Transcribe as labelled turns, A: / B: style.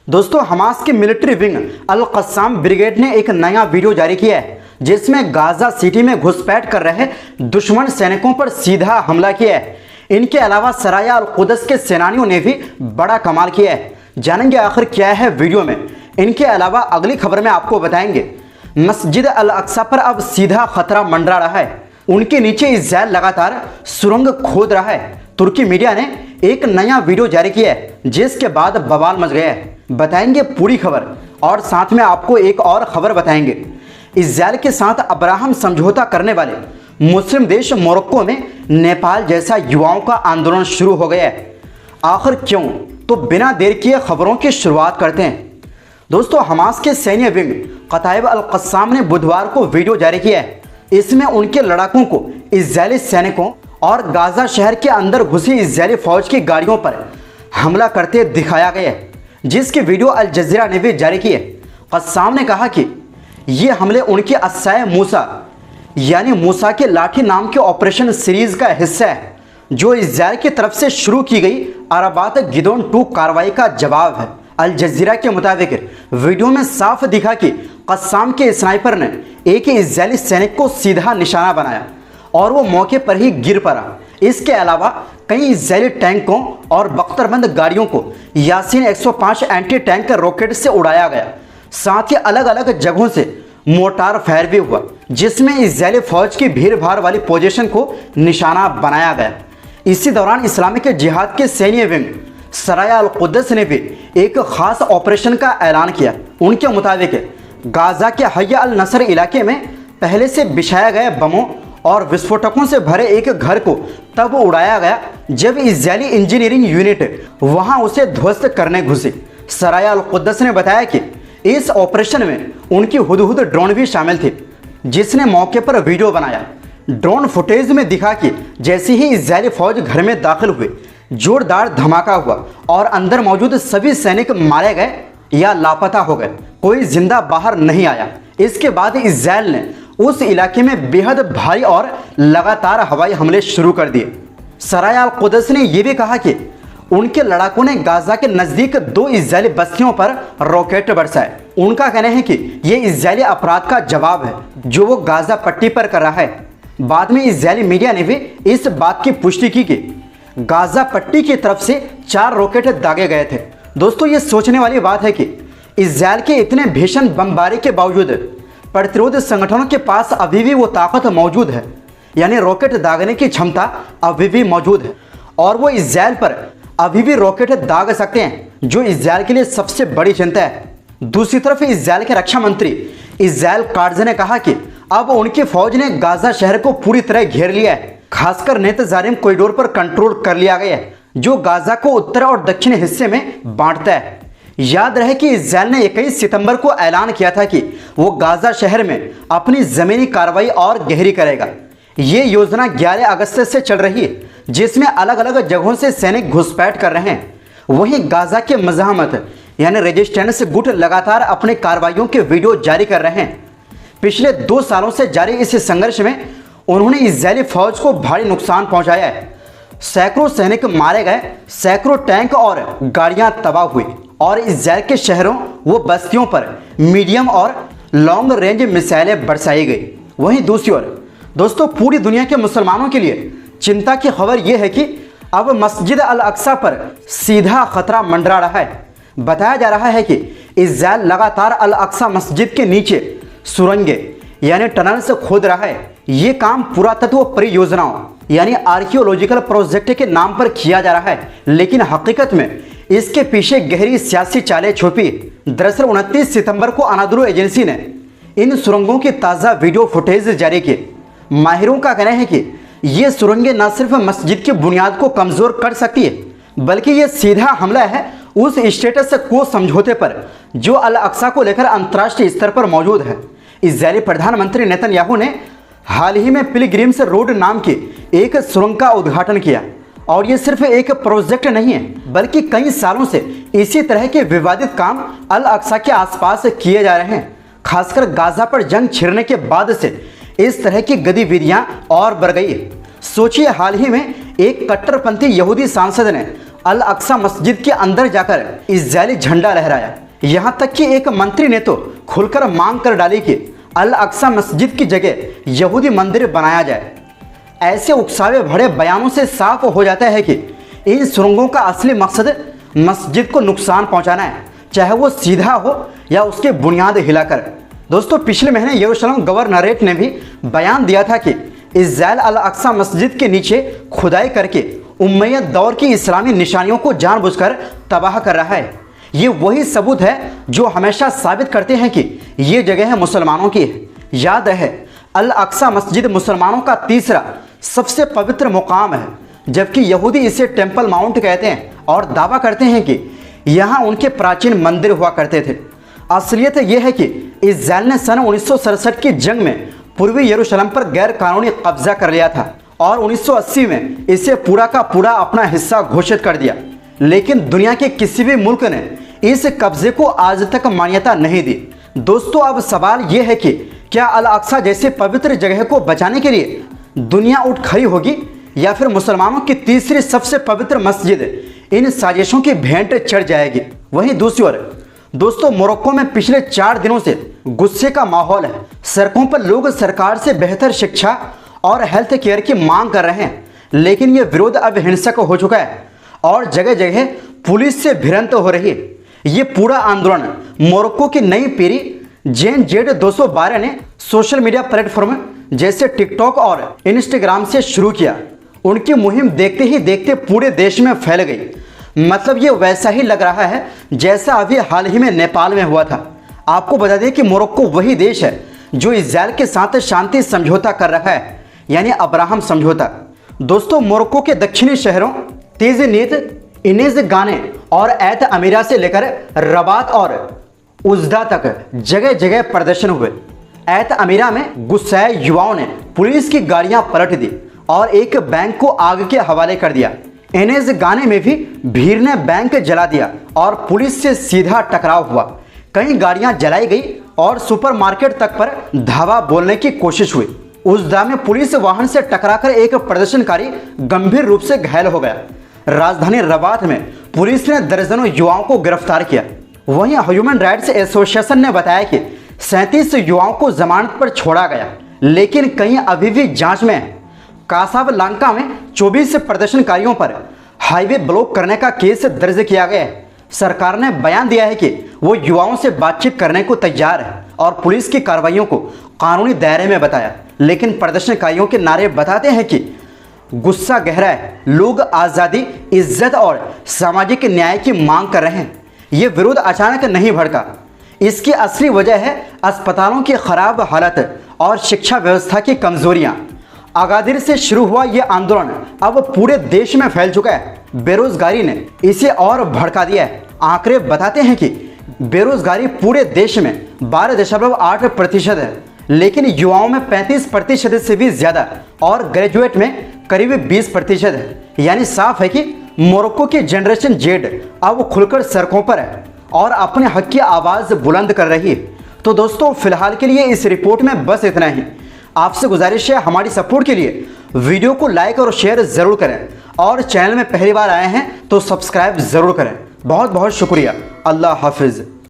A: दोस्तों, हमास के military wing al Qassam brigade ने एक नया वीडियो जारी किया है जिसमें गाजा सिटी में घुसपैठ कर रहे दुश्मन सैनिकों पर सीधा हमला किया है। इनके अलावा सराया अल कुदस के सेनानियों ने भी बड़ा कमाल किया है। जानेंगे आखिर क्या है वीडियो में। इनके अलावा अगली खबर में आपको बताएंगे मस्जिद अल अक्सा पर अब सीधा खतरा मंडरा रहा है। उनके नीचे इज़राइल लगातार सुरंग खोद रहा है। तुर्की मीडिया ने एक नया वीडियो जारी किया है जिसके बाद बवाल मच गया है। बताएंगे पूरी खबर और साथ में आपको एक और खबर बताएंगे। इज़राइल के साथ अब्राहम समझौता करने वाले मुस्लिम देश मोरक्को में नेपाल जैसा युवाओं का आंदोलन शुरू हो गया है। आखिर क्यों? तो बिना देर किए खबरों की शुरुआत करते हैं। दोस्तों, हमास के सैन्य विंग कताइब अल क़स्साम ने बुधवार को वीडियो जारी किया है। इसमें उनके लड़ाकों को इज़रायली सैनिकों और गाजा शहर के अंदर घुसी इज़रायली फौज की गाड़ियों पर हमला करते दिखाया गया है, जिसकी वीडियो अल जज़ीरा ने भी जारी की है। क़स्साम ने कहा कि ये हमले उनके अस्साए मूसा यानी मूसा के लाठी नाम के ऑपरेशन सीरीज का हिस्सा है, जो इज़राइल की तरफ से शुरू की गई अरबात गिदोन 2 कार्रवाई का जवाब है। अल जज़ीरा के मुताबिक वीडियो में साफ दिखा कि क़स्साम के स्नाइपर ने एक इज़रायली सैनिक को सीधा निशाना बनाया और वो मौके पर ही गिर पड़ा। इसके अलावा कई इज़रायली टैंकों और बख्तरबंद गाड़ियों को यासीन 105 एंटी टैंक रॉकेट से उड़ाया गया। साथ ही अलग अलग जगहों से मोर्टार फायर भी हुआ, जिसमें इज़रायली फौज की भीड़ भाड़ वाली पोजीशन को निशाना बनाया गया। इसी दौरान इस्लामिक जिहाद के सैन्य विंग सराया अल कुदस ने भी एक खास ऑपरेशन का ऐलान किया। उनके मुताबिक गाजा के हया अल नसर इलाके में पहले से बिछाया गया बमों और विस्फोटकों से भरे एक घर को तब उड़ाया गया जब इज़रायली इंजीनियरिंग यूनिट वहां उसे ध्वस्त करने घुसी। सराया अल कुदस ने बताया कि इस ऑपरेशन में उनकी हुदहुद ड्रोन भी शामिल थी, जिसने मौके पर वीडियो बनाया। ड्रोन फुटेज में दिखा कि जैसे ही इज़रायली फौज घर में दाखिल हुए, जोरदार धमाका हुआ और अंदर मौजूद सभी सैनिक मारे गए या लापता हो गए। कोई जिंदा बाहर नहीं आया। इसके बाद इज़राइल ने उस इलाके में बेहद भारी और लगातार हवाई हमले शुरू कर दिए। सराया अल कुदस ने यह भी कहा कि उनके लड़ाकों ने गाजा के नज़दीक 2 इज़रायली बस्तियों पर रॉकेट बरसाए। उनका कहना है कि यह इज़रायली अपराध का जवाब है जो वो गाजा पट्टी पर कर रहा है। बाद में इज़रायली मीडिया ने भी इस बात की पुष्टि की कि गाजा पट्टी की तरफ से 4 रॉकेट दागे गए थे। दोस्तों, ये सोचने वाली बात है कि इज़राइल के इतने भीषण बमबारी के बावजूद प्रतिरोध संगठनों के पास अभी भी वो ताकत मौजूद है, यानी रॉकेट दागने की क्षमता अभी भी मौजूद है और वो इज़राइल पर अभी भी रॉकेट दाग सकते हैं, जो इज़राइल के लिए सबसे बड़ी चिंता है। दूसरी तरफ इज़राइल के रक्षा मंत्री इज़राइल काट्ज़ ने कहा कि अब उनकी फौज ने गाजा शहर को पूरी तरह घेर लिया है। खासकर नेतजारिम कॉरिडोर पर कंट्रोल कर लिया गया है, जो गाजा को उत्तर और दक्षिण हिस्से में बांटता है। याद रहे कि इज़राइल ने 21 सितंबर को ऐलान किया था कि वो गाजा शहर में अपनी ज़मीनी कार्रवाई और गहरी करेगा। ये योजना 11 अगस्त से चल रही है, जिसमें अलग अलग जगहों से सैनिक घुसपैठ कर रहे हैं। वहीं गाजा के मज़ाहमत यानी रेजिस्टेंस गुट लगातार अपने कार्रवाइयों के वीडियो जारी कर रहे हैं। पिछले 2 सालों से जारी इस संघर्ष में उन्होंने इज़रायली फौज को भारी नुकसान पहुंचाया है। सैकड़ों सैनिक मारे गए, सैकड़ों टैंक और गाड़ियां तबाह हुई और इज़राइल के शहरों व बस्तियों पर मीडियम और लॉन्ग रेंज मिसाइलें बरसाई गई। वहीं दूसरी ओर दोस्तों, पूरी दुनिया के मुसलमानों के लिए चिंता की खबर यह है कि अब मस्जिद अल अक्सा पर सीधा खतरा मंडरा रहा है। बताया जा रहा है कि इज़राइल लगातार अल अक्सा मस्जिद के नीचे सुरंगें यानी टनल्स खोद रहा है। ये काम पुरातत्व परियोजनाओं यानी आर्कियोलॉजिकल प्रोजेक्ट के नाम पर किया जा रहा है, लेकिन हकीकत में इसके पीछे गहरी सियासी चालें छुपी। दरअसल 29 सितंबर को अनादलु एजेंसी ने इन सुरंगों की ताज़ा वीडियो फुटेज जारी किए। माहिरों का कहना है कि ये सुरंगें न सिर्फ मस्जिद की बुनियाद को कमज़ोर कर सकती है, बल्कि ये सीधा हमला है उस स्टेटस को समझौते पर जो अल अक्सा को लेकर अंतर्राष्ट्रीय स्तर पर मौजूद है। इज़रायली प्रधानमंत्री नेतन्याहू ने हाल ही में पिलग्रिम्स रोड नाम की एक सुरंग का उद्घाटन किया और ये सिर्फ एक प्रोजेक्ट नहीं है, बल्कि कई सालों से इसी तरह के विवादित काम अल अक्सा के आसपास किए जा रहे हैं। खासकर गाजा पर जंग छिड़ने के बाद से इस तरह की गतिविधियां और बढ़ गई है। सोचिए, हाल ही में एक कट्टरपंथी यहूदी सांसद ने अल अक्सा मस्जिद के अंदर जाकर इजरायली झंडा लहराया। यहाँ तक कि एक मंत्री ने तो खुलकर मांग कर डाली कि अल अक्सा मस्जिद की जगह यहूदी मंदिर बनाया जाए। ऐसे उकसावे भरे बयानों से साफ हो जाता है कि इन सुरंगों का असली मकसद मस्जिद को नुकसान पहुंचाना है, चाहे वो सीधा हो या उसके बुनियाद हिलाकर। दोस्तों, पिछले महीने यरूशलेम गवर्नरेट ने भी बयान दिया था कि इजराइल अल अक्सा मस्जिद के नीचे खुदाई करके उम्मय्यद दौर की इस्लामी निशानियों को जानबूझकर तबाह कर रहा है। ये वही सबूत है जो हमेशा साबित करते हैं कि ये जगह मुसलमानों की है। याद रहे, अल अक्सा मस्जिद मुसलमानों का तीसरा सबसे पवित्र मुकाम है, जबकि यहूदी इसे टेम्पल माउंट कहते हैं और दावा करते हैं कि यहाँ उनके प्राचीन मंदिर हुआ करते थे। असलियत यह है कि इजराइल ने सन 1967 की जंग में पूर्वी यरूशलेम पर गैर कानूनी कब्जा कर लिया था और 1980 में इसे पूरा का पूरा अपना हिस्सा घोषित कर दिया। लेकिन दुनिया के किसी भी मुल्क ने इस कब्जे को आज तक मान्यता नहीं दी। दोस्तों, अब सवाल यह है कि क्या अल अक्सा जैसे पवित्र जगह को बचाने के लिए दुनिया उठ खड़ी होगी या फिर मुसलमानों की तीसरी सबसे पवित्र मस्जिद इन साजिशों की भेंट चढ़ जाएगी। वहीं दूसरी ओर दोस्तों, मोरक्को में पिछले 4 दिनों से गुस्से का माहौल है। सड़कों पर लोग सरकार से बेहतर शिक्षा और हेल्थ केयर की मांग कर रहे हैं, लेकिन यह विरोध अब हिंसक हो चुका है और जगह जगह पुलिस से भिड़ंत हो रही है। ये पूरा आंदोलन मोरक्को की नई पीढ़ी जेन जेड 212 ने सोशल मीडिया प्लेटफॉर्म जैसे टिकटॉक और इंस्टाग्राम से शुरू किया। उनकी मुहिम देखते ही देखते पूरे देश में फैल गई। मतलब ये वैसा ही लग रहा है जैसा अभी हाल ही में नेपाल में हुआ था। आपको बता दें कि मोरक्को वही देश है जो इजराइल के साथ शांति समझौता कर रहा है, यानी अब्राहम समझौता। दोस्तों, मोरक्को के दक्षिणी शहरों तिज़नीत, इनेज गाने और ऐत अमीरा से लेकर रबात और उज्दा तक जगह जगह प्रदर्शन हुए। ऐत अमीरा में गुस्साए युवाओं ने पुलिस की गाड़ियां पलट दी और एक बैंक को आग के हवाले कर दिया। इनेज गाने में भी भीड़ ने बैंक जला दिया और पुलिस से सीधा टकराव हुआ। कई गाड़ियां जलाई गई और सुपरमार्केट तक पर धावा बोलने की कोशिश हुई। उज्दा में पुलिस वाहन से टकराकर एक प्रदर्शनकारी गंभीर रूप से घायल हो गया। राजधानी रबात में पुलिस ने दर्जनों युवाओं को गिरफ्तार किया। वहीं ह्यूमन राइट्स एसोसिएशन ने बताया कि 37 युवाओं को जमानत पर छोड़ा गया, लेकिन कई अभी भी जांच में हैं। कासाब्लांका में 24 प्रदर्शनकारियों पर हाईवे ब्लॉक करने का केस दर्ज किया गया है। सरकार ने बयान दिया है कि वो युवाओं से बातचीत करने को तैयार है और पुलिस की कार्रवाइयों को कानूनी दायरे में बताया, लेकिन प्रदर्शनकारियों के नारे बताते हैं कि गुस्सा गहरा है, लोग आज़ादी, इज्जत और सामाजिक न्याय की मांग कर रहे हैं। ये विरोध अचानक नहीं भड़का, इसकी असली वजह है अस्पतालों की खराब हालत और शिक्षा व्यवस्था की कमजोरियां। अगादिर से शुरू हुआ ये आंदोलन अब पूरे देश में फैल चुका है। बेरोजगारी ने इसे और भड़का दिया है। आंकड़े बताते हैं कि बेरोजगारी पूरे देश में 12.8% है, लेकिन युवाओं में 35% से भी ज्यादा और ग्रेजुएट में करीब 20% है। यानी साफ है कि मोरक्को की जनरेशन जेड अब खुलकर सड़कों पर है और अपने हक की आवाज़ बुलंद कर रही है। तो दोस्तों, फिलहाल के लिए इस रिपोर्ट में बस इतना ही। आपसे गुजारिश है, हमारी सपोर्ट के लिए वीडियो को लाइक और शेयर ज़रूर करें और चैनल में पहली बार आए हैं तो सब्सक्राइब ज़रूर करें। बहुत बहुत शुक्रिया। अल्लाह हाफिज़।